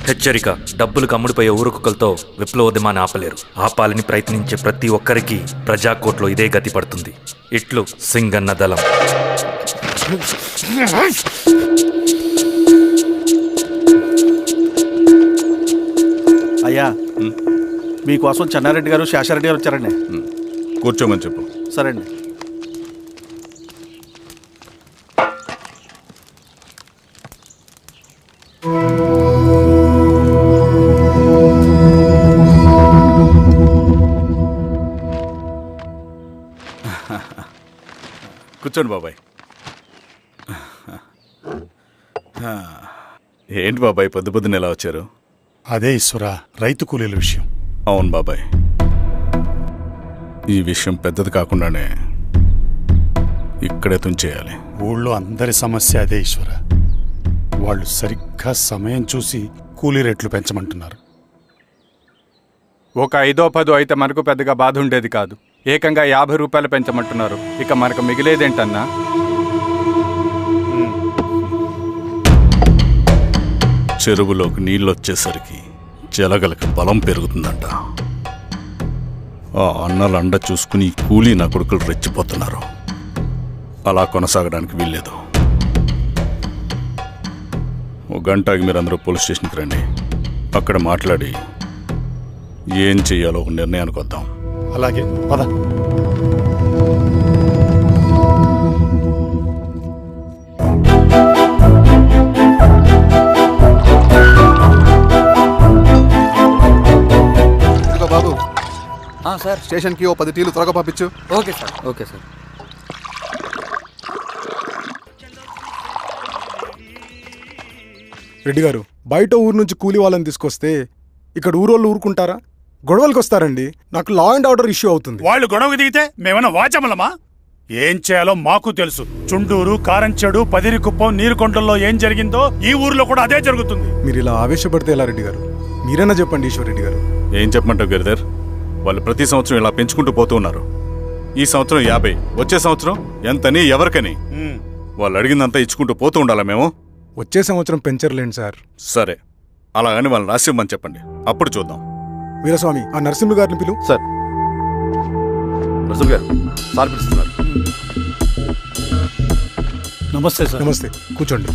హెచ్చరిక: డబ్బులు కమ్ముడిపోయే ఊరుకుక్కలతో విప్లవోద్యమాన్ని ఆపలేరు. ఆపాలని ప్రయత్నించే ప్రతి ఒక్కరికి ప్రజాకోట్లో ఇదే గతి పడుతుంది. ఇట్లు సింగన్న దళం. అయ్యా, మీకోసం చెన్నారెడ్డి గారు శేషారెడ్డి గారు వచ్చారండి. కూర్చోమని చెప్పు. సరే అండి. కూర్చోండి బాబాయ్. ఏంటి బాబాయ్ పొద్దు పొద్దున ఎలా వచ్చారు? అదే ఈశ్వరా, రైతు కూలీల విషయం. అవును బాబాయ్, ఈ విషయం పెద్దది కాకుండానే ఇక్కడే తుంచేయాలి. ఊళ్ళో అందరి సమస్య అదే ఈశ్వర. వాళ్ళు సరిగ్గా సమయం చూసి కూలీ రేట్లు పెంచమంటున్నారు. ఒక 5-10 అయితే మనకు పెద్దగా బాధ ఉండేది కాదు. ఏకంగా 50 రూపాయలు పెంచమంటున్నారు. ఇక మనకు మిగిలేదేంటన్నా? చెరువులోకి నీళ్ళు వచ్చేసరికి జలగలకి బలం పెరుగుతుందంట. ఆ అన్నల అండ చూసుకుని ఈ కూలీ నా కొడుకులు రెచ్చిపోతున్నారు. అలా కొనసాగడానికి వీల్లేదు. ఒక గంటకి మీరందరూ పోలీస్ స్టేషన్కి రండి. అక్కడ మాట్లాడి ఏం చెయ్యాలో ఒక నిర్ణయానికి వద్దాం. అలాగే పద. బాబు, సార్, స్టేషన్కి ఓ 10 టీలు త్వరగా పంపించు. Okay sir. Okay sir. Reddy గారు, బయట ఊరు నుంచి కూలి వాళ్ళని తీసుకొస్తే ఇక్కడ ఊరోళ్ళు ఊరుకుంటారా? గొడవలకు వస్తారండి. నాకు లా అండ్ ఆర్డర్ ఇష్యూ అవుతుంది. వాళ్ళు గొడవకు దిగితే మేమన్నా వాచమలమా? ఏం చేయాలో మాకు తెలుసు. చుండూరు, కారంచెడు, పదిరికుప్పం, నీరుకొండల్లో ఏం జరిగిందో ఈ ఊర్లో కూడా అదే జరుగుతుంది. మీరు ఇలా ఆవేశపడితే ఎలా రెడ్డి గారు? మీరైనా చెప్పండి ఈశ్వర్ రెడ్డి గారు. ఏం చెప్పమంటావు గిరిధర్? వాళ్ళు ప్రతి సంవత్సరం ఇలా పెంచుకుంటూ పోతూ ఉన్నారు. ఈ సంవత్సరం 50, వచ్చే సంవత్సరం ఎంతని ఎవరికని వాళ్ళు అడిగిందంతా ఇచ్చుకుంటూ పోతూ ఉండాలా మేము? వచ్చే సంవత్సరం పెంచర్లేండి సార్. సరే, అలాగని వాళ్ళని రాసివ్వమని చెప్పండి, అప్పుడు చూద్దాం. వీరస్వామి, ఆ నరసింహ గారిని పిలువు. సార్, నరసింహ గారు సార్ పిలుస్తున్నారు. నమస్తే సార్. నమస్తే, కూర్చోండి.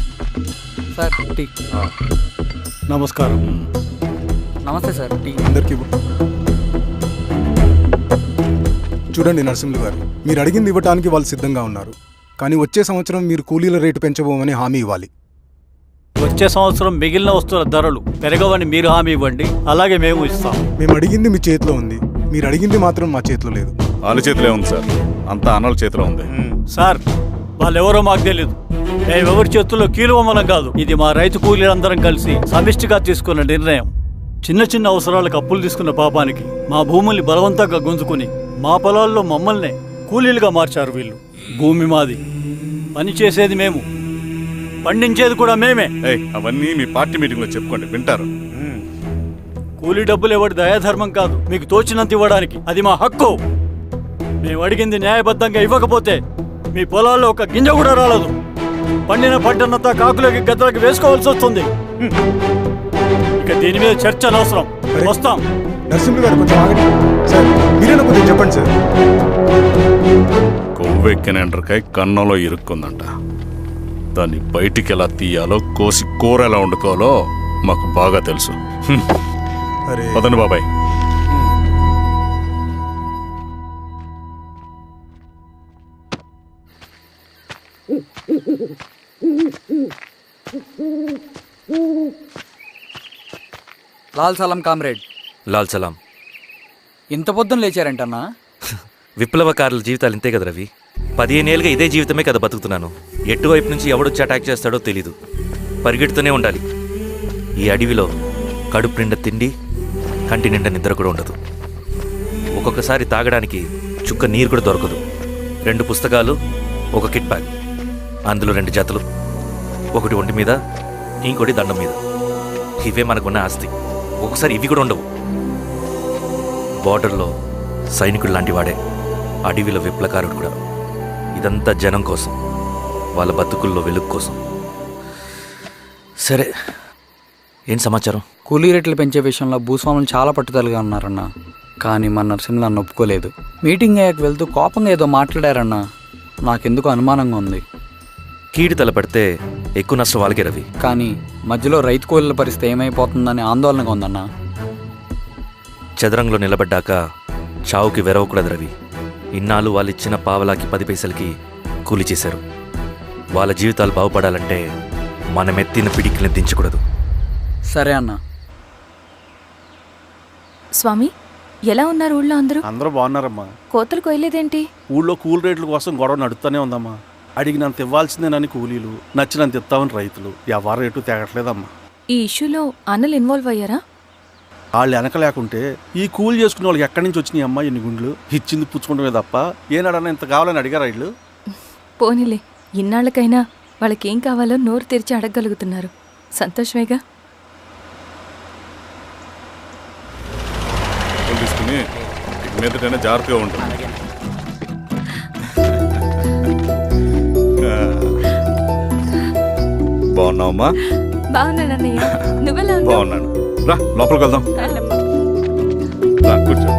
Sir tea. నమస్కారం. నమస్తే సార్. టీ అందరికీ ఇవ్వు. చూడండి నరసింహ గారు, మీరు అడిగింది ఇవ్వటానికి వాళ్ళు సిద్ధంగా ఉన్నారు. కానీ వచ్చే సంవత్సరం మీరు కూలీల రేటు పెంచబోమని హామీ ఇవ్వాలి. వచ్చే సంవత్సరం మిగిలిన వస్తువుల ధరలు పెరగవని మీరు హామీ ఇవ్వండి, అలాగే మేము ఇస్తాం. మేము అడిగింది మీ చేతిలో ఉంది, మీరు అడిగింది మాత్రం మా చేతిలో లేదు. వాళ్ళ చేతిలో ఉంది సార్, అంతా అన్నల చేతిలో ఉంది. సార్, వాళ్ళెవరో మాకు తెలీదు. మేమెవరి చేతుల్లో కీలువమనం కాదు. ఇది మా రైతు కూలీలందరం కలిసి సమిష్టిగా తీసుకున్న నిర్ణయం. చిన్న చిన్న అవసరాలకు అప్పులు తీసుకున్న పాపానికి మా భూముల్ని బలవంతంగా గుంజుకుని మా పొలాల్లో మమ్మల్నే కూలీలుగా మార్చారు వీళ్ళు. భూమి మాది, పని చేసేది మేము, పండించేది కూడా మేమే. అవన్నీ మీ పార్టీ మీటింగ్ లో చెప్పుకోండి, వింటారు. కూలీ డబ్బులు ఇవ్వడం దయాధర్మం కాదు, మీకు తోచినంత ఇవ్వడానికి అది మా హక్కు. మేము అడిగింది న్యాయబద్ధంగా ఇవ్వకపోతే మీ పొలాల్లో ఒక గింజ కూడా రాలదు. పండిన పంటనంతా కాకులకి గద్దలకి వేసుకోవాల్సి వస్తుంది. ఇక దీని మీద చర్చ అనవసరం. వస్తాం. నరసింహ గారు కొంచెం ఆగండి సార్. మీరైనా కొంచెం చెప్పండి సార్. కొవ్వెక్కిన ఎండ్రకాయ కన్నంలో ఇరుక్కుందంట. దాన్ని బయటికి ఎలా తీయాలో, కోసి కూర ఎలా వండుకోవాలో మాకు బాగా తెలుసు. పదండి బాబాయ్. లాల్ సలాం కామ్రేడ్. లాల్ సలాం. ఇంత పొద్దున లేచారంటన్నా? విప్లవకారుల జీవితాలు ఇంతే కదా రవి. 15 ఏళ్ళుగా ఇదే జీవితమే కదా బతుకుతున్నాను. ఎటువైపు నుంచి ఎవడొచ్చి అటాక్ చేస్తాడో తెలీదు. పరిగెడుతూనే ఉండాలి. ఈ అడవిలో కడుపు నిండా తిండి, కంటి నిండా నిద్ర కూడా ఉండదు. ఒక్కొక్కసారి తాగడానికి చుక్క నీరు కూడా దొరకదు. 2 పుస్తకాలు, ఒక కిట్ బ్యాగ్, అందులో 2 జతలు, ఒకటి ఒంటి మీద, ఇంకోటి దండం మీద. ఇవే మనకున్న ఆస్తి. ఒక్కొక్కసారి ఇవి కూడా ఉండవు. బార్డర్లో సైనికుడు లాంటి వాడే, అడవిలో విప్లవకారుడు కూడా. ఇదంతా జనం కోసం, వాళ్ళ బతుకుల్లో వెలుగు కోసం. సరే, ఏం సమాచారం? కూలీ రేట్లు పెంచే విషయంలో భూస్వాములు చాలా పట్టుదలగా ఉన్నారన్న. కానీ మన నరసింహ నన్ను ఒప్పుకోలేదు. మీటింగ్ అయ్యాక వెళ్తూ కోపంగా ఏదో మాట్లాడారన్న. నాకెందుకు అనుమానంగా ఉంది. కీడు తలపడితే ఎక్కువ నష్టం వాళ్ళకే రవి. కానీ మధ్యలో రైతు కూలీల పరిస్థితి ఏమైపోతుందని ఆందోళనగా ఉందన్న. చదరంగంలో నిలబడ్డాక చావుకి వెరవకూడదు రవి. ఇన్నాళ్ళు వాళ్ళు ఇచ్చిన పావలాకి 10 పైసలకి కూలి చేశారు. వాళ్ళ జీవితాలు బాగుపడాలంటే మనం ఎత్తిన పిడికిని దించకూడదు. సరే అన్న. స్వామి, ఎలా ఉన్నారు ఊళ్ళో అందరూ? అందరూ బాగున్నారమ్మా. కోతలు కొయ్యలేదేంటి? ఊళ్ళో కూలి రేట్ల కోసం గొడవ నడుస్తూనే ఉందమ్మా. అడిగినంత ఇవ్వాల్సిందేనని కూలీలు, నచ్చినంత ఇస్తామని రైతులు. ఎవరు రేటు తేగట్లేదమ్మా. ఈ ఇష్యూలో అన్నలు ఇన్వాల్వ్ అయ్యారా? వాళ్ళు వెనక లేకుంటే ఈ కూలి చేసుకునే వాళ్ళకి ఎక్కడి నుంచి వచ్చినాయి అమ్మా ఎన్ని గుండ్లు? ఇచ్చింది పుచ్చుకుంటమే తప్ప ఏనాడన్నా ఇంత కావాలని అడిగారు వీళ్ళు? పోనీలే, ఇన్నాళ్ళకైనా వాళ్ళకేం కావాలో నోరు తెరిచి అడగగలుగుతున్నారు. సంతోషమేగా. తీసుకుని మీదటైనా జాగ్రత్తగా ఉంటుంది. బాగున్నావమ్మా? బాగున్నానన్నయ్య, నువ్వెలా ఉన్నావు? బాగున్నాను. రా లోపలికి వెళ్దాం. రా కూర్చో.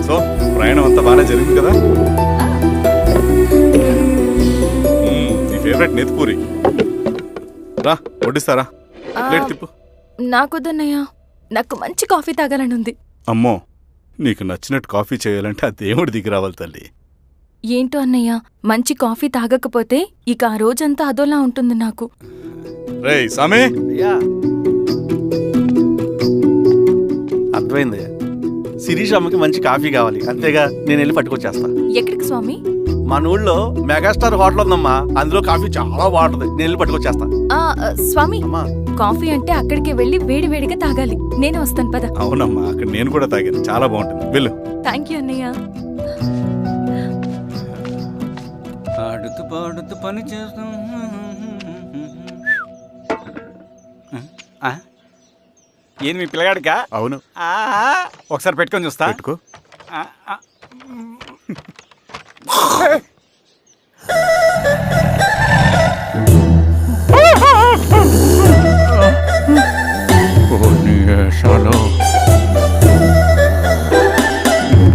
సో ప్రయాణం అంతా బాగానే జరిగింది కదా? నీ ఫేవరెట్ నెత్తిపూరి. రా వడ్డిస్తారా? ప్లేట్ తిప్పు. నాకొద్దన్నయ్య, నాకు మంచి కాఫీ తాగాలని ఉంది. అమ్మో, నీకు నచ్చినట్టు కాఫీ చేయాలంటే ఆ దేవుడి దిగి రావాలి తల్లి. ఏంటో అన్నయ్య, మంచి కాఫీ తాగకపోతే ఇక ఆ రోజంతా అదోలా ఉంటుంది నాకు. రేయ్ సామి, అయ్యా అర్థమైంది. శిరీష్ అమ్మకి మంచి కాఫీ కావాలి, అంతేగా నేను వెళ్ళి పట్టుకొచ్చేస్తా. ఎక్కడికి స్వామి? మన ఊళ్ళో మెగాస్టార్ హోటల్ ఉందమ్మా, అందులో కాఫీ చాలా బాగుంటుంది. నేను వెళ్ళి పట్టుకొచ్చేస్తా. స్వామి, అమ్మా కాఫీ అంటే అక్కడికి వెళ్ళి వేడి వేడిగా తాగాలి. నేను వస్తాను పద. అవునమ్మా, అక్కడ నేను కూడా తాగాను, చాలా బాగుంటుంది. వెళ్ళు. థ్యాంక్ యూ అన్నయ్య. ఆడుతూ పాడుతూ పని చేస్తాం. ఏంది మీ పిల్లగాడికా? అవును, ఒకసారి పెట్టుకొని చూస్తా. పెట్టుకో.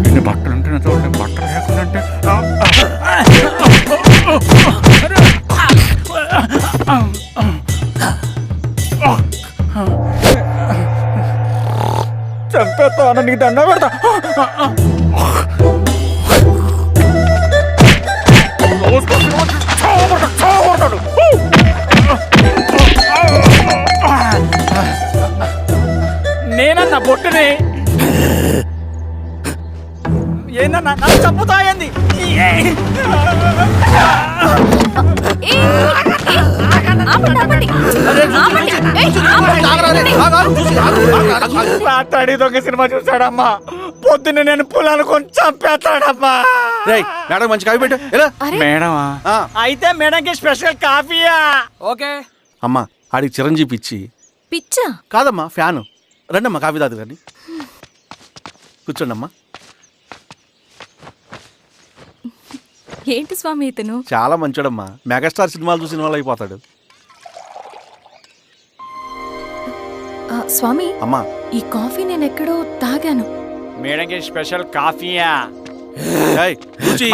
ఇన్ని బట్టలు ఉంటే చూడండి, బట్టలు లేకుండా చంపేస్తా. నీకు దండ పెడతా. నేనన్నా బొట్టుని ఏందన్నా నాకు చంపుతా ఏంది? రాత్రాడి దొంగ సినిమా చూసాడమ్మా. పొద్దున్న నేను పొలాలు కొంచెం చంపేస్తాడమ్మా. మేడం మంచి కాఫీ పెట్టు. మేడమా? అయితే మేడంకి స్పెషల్ కాఫీయా? ఓకే. అమ్మా ఆడికి చిరంజీవి పిచ్చి. పిచ్చా? కాదమ్మా, ఫ్యాను. రండమ్మా కాఫీ తాదు కానీ. కూర్చోండి అమ్మా. ఏంటి స్వామి ఇతను? చాలా మంచోడమ్మా, మెగాస్టార్ సినిమాలు చూసిన వాళ్ళు అయిపోతాడు. స్వామి, అమ్మా ఈ కాఫీ నేను ఎక్కడో తాగాను. మేడంకి స్పెషల్ కాఫీయా? ఏయ్, చూచి.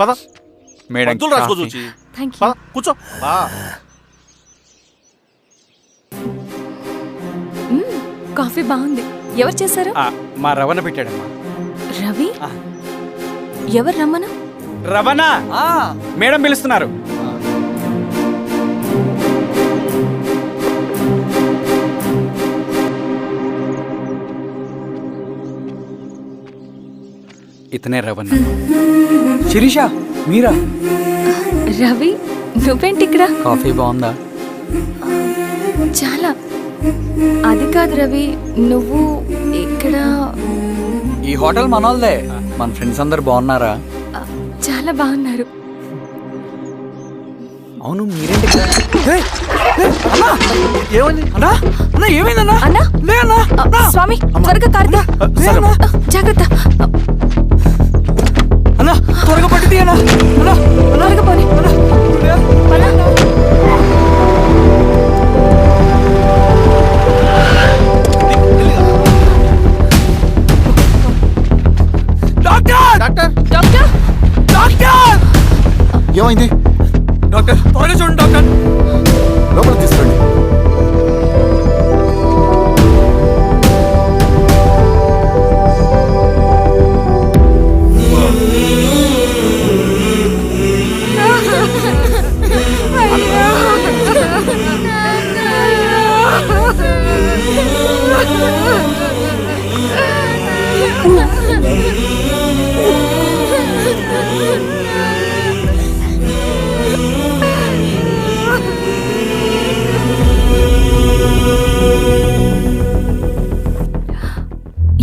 పద. మందులు రాసుకో చూచి. Thank you. పద, కూర్చో. కాఫీ బాగుంది. ఎవరు చేశారు? మా రవణ పెట్టాడమ్మా. రవి? ఎవరు రమ్మను? రవణ మేడం పిలుస్తున్నారు. ఇతనే రవణ. శిరీష, మీరా? రవి, నువ్వేంటి ఇక్కడ? కాఫీ బాగుందా? చాలా. అది కాదు రవి, నువ్వు ఇక్కడ? ఈ హోటల్ మనోల్దే. మన ఫ్రెండ్స్ అందరు బాగున్నారా? చాలా బాగున్నారు. అవును, మీరేంటి ఇక్కడ? ఏమైంది అన్నా, అన్నా ఏమైందన్నా? అన్నా, లే అన్నా. స్వామి త్వరగా కారుదా. జాగ్రత్త అన్నా, త్వరగా పట్టిది అన్నా. త్వరగా పోనీ.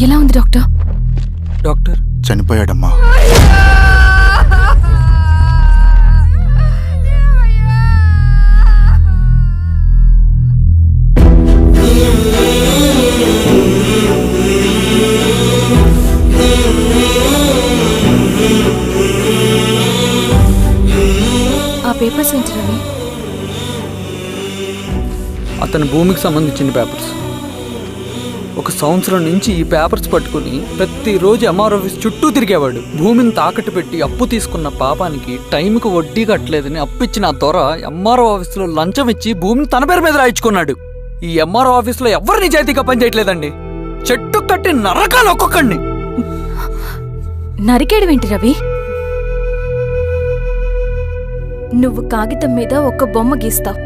ఎలా ఉంది డాక్టర్? డాక్టర్ చనిపోయాడమ్మా. ఆ పేపర్స్ ఏంటి రవి? అతని భూమికి సంబంధించిన పేపర్స్. 1 సంవత్సరం నుంచి ఈ పేపర్స్ పట్టుకుని ప్రతిరోజు ఎంఆర్ ఆఫీస్ చుట్టూ తిరిగేవాడు. భూమిని తాకట్టు పెట్టి అప్పు తీసుకున్న పాపానికి టైంకి వడ్డీ కట్టలేదని అప్పిచ్చిన ఆ దొర ఎంఆర్ఓ ఆఫీస్లో లంచం ఇచ్చి భూమిని తన పేరు మీద రాయించుకున్నాడు. ఈ ఎంఆర్ఓ ఆఫీస్లో ఎవరు నిజాయితీగా పనిచేయట్లేదండి. చెట్టు కట్టి నరకాలు ఒక్కొక్కడిని. నరికేయడమేంటి రవి? నువ్వు కాగితం మీద ఒక బొమ్మ గీస్తావు,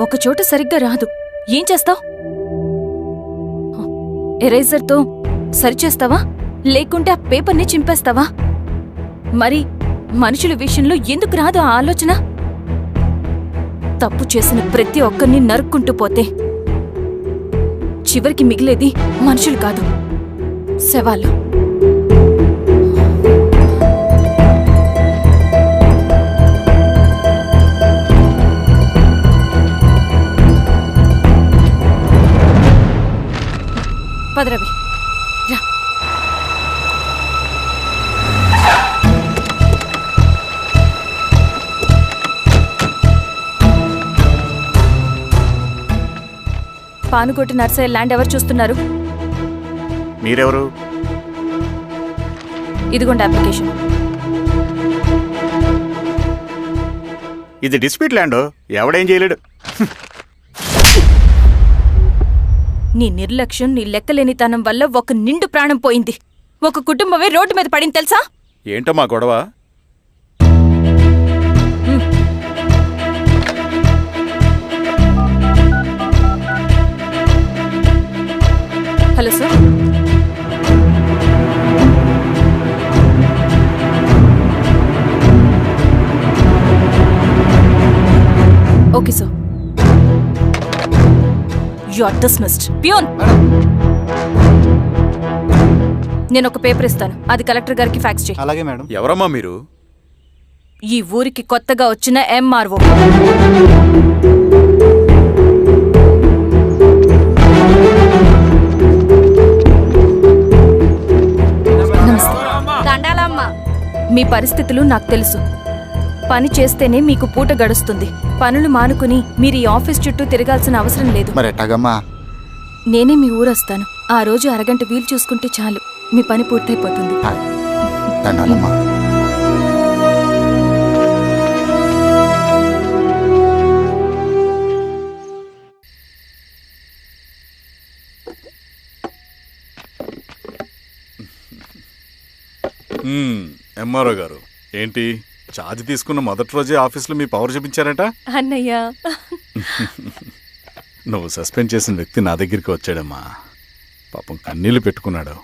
ఒక చోట సరిగ్గా రాదు, ఏం చేస్తావు? ఎరేజర్తో సరిచేస్తావా, లేకుంటే ఆ పేపర్ని చింపేస్తావా? మరి మనుషుల విషయంలో ఎందుకు రాదు ఆ ఆలోచన? తప్పు చేసిన ప్రతి ఒక్కరిని నరుక్కుంటూ పోతే చివరికి మిగిలేది మనుషులు కాదు, శవాలు. పదరవి రా. పానుకోటి నర్సరీ ల్యాండ్ ఎవరు చూస్తున్నారు? మీరెవరు? ఇదిగోండి అప్లికేషన్. ఇది డిస్ప్యూట్ ల్యాండ్, ఎవడేం చేయలేడు. నీ నిర్లక్ష్యం, నీ లెక్కలేనితనం వల్ల ఒక నిండు ప్రాణం పోయింది. ఒక కుటుంబమే రోడ్డు మీద పడింది తెలుసా? ఏంటమ్మా గొడవ? Hello sir. Okay sir. You are dismissed. Peon, నేను ఒక పేపర్ ఇస్తాను, అది కలెక్టర్ గారికి ఫ్యాక్స్ చేయి. అలాగే మేడం. ఎవరమ్మా మీరు? ఈ ఊరికి కొత్తగా వచ్చిన ఎంఆర్ఓ. మీ పరిస్థితులు నాకు తెలుసు. పని చేస్తేనే మీకు పూట గడుస్తుంది. పనులు మానుకుని మీరు ఈ ఆఫీస్ చుట్టూ తిరగాల్సిన అవసరం లేదు. నేనే మీ ఊరొస్తాను. ఆ రోజు అరగంట వీలు చూసుకుంటే చాలు, మీ పని పూర్తయిపోతుంది. ఎంఆర్ఓ గారు, ఏంటి ఛార్జ్ తీసుకున్న మొదటి రోజే ఆఫీస్లో మీ పవర్ చూపించారట? అన్నయ్య, నువ్వు సస్పెండ్ చేసిన వ్యక్తి నా దగ్గరికి వచ్చాడమ్మా. పాపం కన్నీళ్లు పెట్టుకున్నాడు.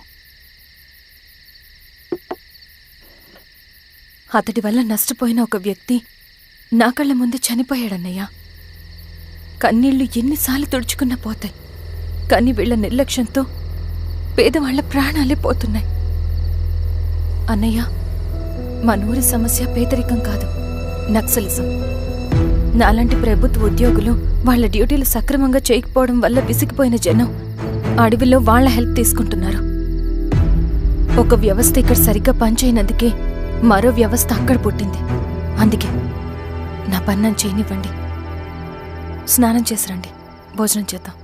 అతడి వల్ల నష్టపోయిన ఒక వ్యక్తి నా కళ్ళ ముందు చనిపోయాడన్నయ్య. కన్నీళ్లు ఎన్నిసార్లు తుడుచుకున్నా పోతాయి, కానీ వీళ్ల నిర్లక్ష్యంతో పేదవాళ్ల ప్రాణాలే పోతున్నాయి. అన్నయ్య, మనూరి సమస్య పేదరికం కాదు, నక్సలిజం. నాలాంటి ప్రభుత్వ ఉద్యోగులు వాళ్ల డ్యూటీలు సక్రమంగా చేయకపోవడం వల్ల విసిగిపోయిన జనం అడవిలో వాళ్ల హెల్ప్ తీసుకుంటున్నారు. ఒక వ్యవస్థ ఇక్కడ సరిగ్గా పనిచేయనందుకే మరో వ్యవస్థ అక్కడ పుట్టింది. అందుకే నా పన్నం చేయనివ్వండి. స్నానం చేసి రండి, భోజనం చేద్దాం.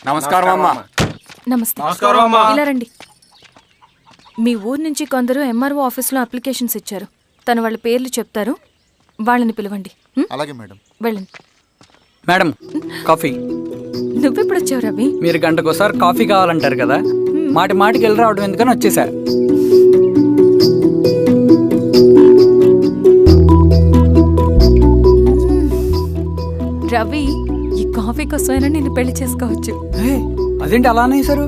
నమస్కారం అమ్మా. నమస్తే. ఇలా రండి. మీ ఊరు నుంచి కొందరు ఎంఆర్ఓ ఆఫీస్లో అప్లికేషన్స్ ఇచ్చారు. తను వాళ్ళ పేర్లు చెప్తారు, వాళ్ళని పిలవండి. అలాగే మేడం. వెళ్ళండి. Madam, coffee. నువ్వెప్పుడు వచ్చావు రవి? మీరు గంటకోసారి కాఫీ కావాలంటారు కదా, మాటి మాటికి వెళ్ళి రావడం ఎందుకని వచ్చేసా. రవి, ఈ కాఫీ కోసమైనా నేను పెళ్లి చేసుకోవచ్చు. అదేంటి అలా అనేసారు?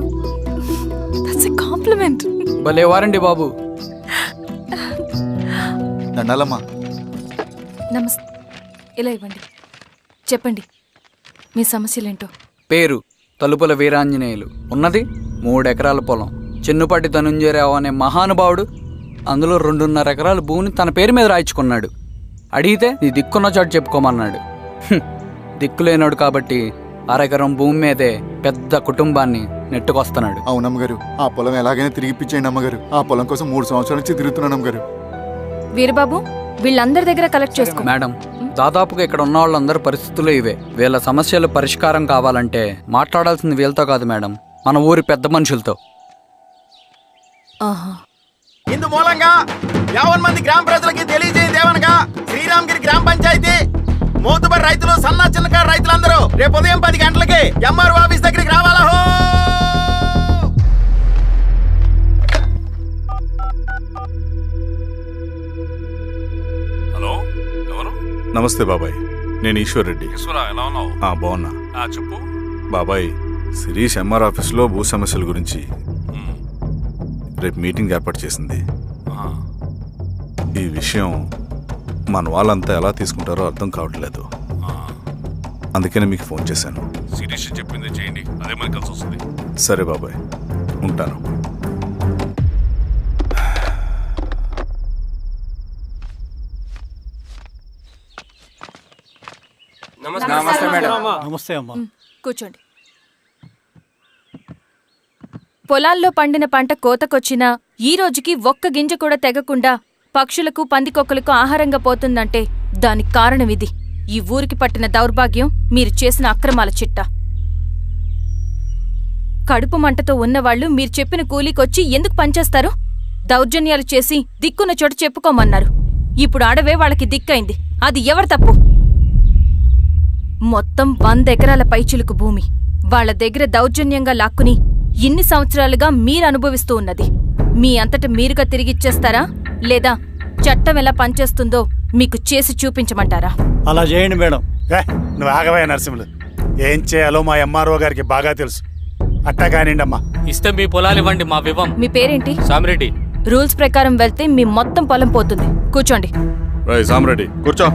కాంప్లిమెంట్. భలే వారండి బాబు. దండాలమ్మా. నమస్తే. ఇలా ఇవ్వండి. చెప్పండి మీ సమస్యలేంటో. పేరు తలుపుల వీరాంజనేయులు. ఉన్నది 3 ఎకరాల పొలం. చిన్నుపాటి ధనుంజయరావు అనే మహానుభావుడు అందులో 2.5 ఎకరాల భూమిని తన పేరు మీద రాయించుకున్నాడు. అడిగితే నీ దిక్కున్న చోటు చెప్పుకోమన్నాడు. దిక్కులేనాడు కాబట్టి 1/2 ఎకరం భూమి మీదే పెద్ద కుటుంబాన్ని నెట్టుకొస్తున్నాడు. అవునమ్మగారు, ఆ పొలం ఎలాగైనా తిరిగి ఇప్పించేయండి అమ్మగారు. ఆ పొలం కోసం 3 సంవత్సరాల నుంచి తిరుగుతున్నాను అమ్మగారు. వీరబాబు, వీళ్ళందరి దగ్గర కలెక్ట్ చేసుకో. మేడం, దాదాపుగా ఇక్కడ ఉన్న వాళ్ళందరి పరిస్థితులు ఇవే. వీళ్ళ సమస్యలు పరిష్కారం కావాలంటే మాట్లాడాల్సింది వీళ్ళతో కాదు మేడం, మన ఊరి పెద్ద మనుషులతో. ఆహా. ఇందు మూలంగా 50 మంది గ్రామ ప్రజలకి తెలియజేయదేవనగా శ్రీరామగిరి గ్రామ పంచాయతీ మోతుబరి రైతులు, సన్న చిన్నకారు రైతులందరూ రేపు ఉదయం 10 గంటలకి ఎంఆర్ఓ ఆఫీస్ దగ్గరికి రావాలా. హలో, ఎవరు? నమస్తే బాబాయ్, నేను ఈశ్వర్ రెడ్డి. ఎలా ఉన్నావు? బాగున్నా. చెప్పు బాబాయ్. శిరీష్ ఎంఆర్ ఆఫీస్లో భూ సమస్యల గురించి రేపు మీటింగ్ ఏర్పాటు చేసింది. ఈ విషయం మన వాళ్ళంతా ఎలా తీసుకుంటారో అర్థం కావట్లేదు. అందుకనే మీకు ఫోన్ చేశాను. శిరీష్ చెప్పింది చేయండి, అదే మనకి కలిసి వస్తుంది. సరే బాబాయ్, ఉంటాను. నమస్తే మేడం. నమస్తే అమ్మా. కూర్చోండి. పొలాల్లో పండిన పంట కోతకొచ్చినా ఈ రోజుకి ఒక్క గింజ కూడా తెగకుండా పక్షులకు, పందికొక్కలకు ఆహారంగా పోతుందంటే దానికి కారణం ఇది. ఈ ఊరికి పట్టిన దౌర్భాగ్యం మీరు చేసిన అక్రమాల చిట్టా. కడుపు మంటతో ఉన్నవాళ్లు మీరు చెప్పిన కూలీకొచ్చి ఎందుకు పనిచేస్తారు? దౌర్జన్యాలు చేసి దిక్కున్న చోటు చెప్పుకోమన్నారు. ఇప్పుడు అడవే వాళ్ళకి దిక్కైంది. అది ఎవరి తప్పు? మొత్తం 100 ఎకరాల పైచిలుకు భూమి వాళ్ల దగ్గర దౌర్జన్యంగా లాక్కుని ఇన్ని సంవత్సరాలుగా మీరు అనుభవిస్తూ ఉన్నది. మీ అంతట మీరుగా తిరిగిచ్చేస్తారా, లేదా చట్టం ఎలా పనిచేస్తుందో మీకు చేసి చూపించమంటారా? అలా చేయండి మేడం. నువ్వు ఆగవయ్య నరసింహులు. ఏం చేయాలో మా ఎంఆర్ఓ గారికి బాగా తెలుసు. అట్టా కానిండమ్మా. ఇస్తే మీ పొలాలు ఇవ్వండి, మా వివం. మీ పేరేంటి? సామిరెడ్డి. రూల్స్ ప్రకారం వెళ్తే మీ మొత్తం పొలం పోతుంది. కూర్చోండి. సామిరెడ్డి కూర్చో.